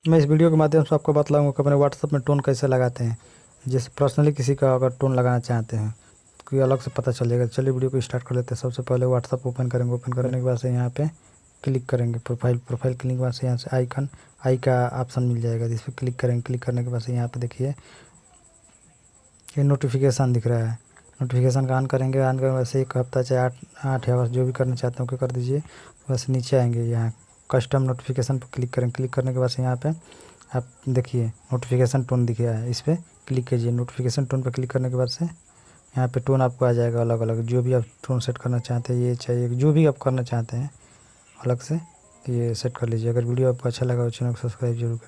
मैं इस वीडियो के माध्यम से आपको बतलाऊंगा कि अपने व्हाट्सएप में टोन कैसे लगाते हैं। जैसे पर्सनली किसी का अगर टोन लगाना चाहते हैं कोई अलग से पता चल जाएगा। चलिए वीडियो को स्टार्ट कर लेते हैं। सबसे पहले व्हाट्सएप ओपन करेंगे। ओपन करने के बाद से यहाँ पे क्लिक करेंगे प्रोफाइल क्लिक के बाद से यहाँ से आई का ऑप्शन मिल जाएगा, जिस पर क्लिक करेंगे। क्लिक करने के बाद से यहाँ पे देखिए ये नोटिफिकेशन दिख रहा है। नोटिफिकेशन का ऑन करेंगे। ऑन करने वैसे 1 हफ्ता चाहे 8 आवर्स जो भी करना चाहते हैं ओके कर दीजिए। वैसे नीचे आएंगे, यहाँ कस्टम नोटिफिकेशन पर क्लिक करेंगे। क्लिक करने के बाद से यहाँ पे आप देखिए नोटिफिकेशन टोन दिख रहा है, इस पर क्लिक कीजिए। नोटिफिकेशन टोन पर क्लिक करने के बाद से यहाँ पे टोन आपको आ जाएगा अलग अलग, जो भी आप टोन सेट करना चाहते हैं, ये चाहिए जो भी आप करना चाहते हैं अलग से ये सेट कर लीजिए। अगर वीडियो आपको अच्छा लगा हो चैनल को सब्सक्राइब जरूर करें।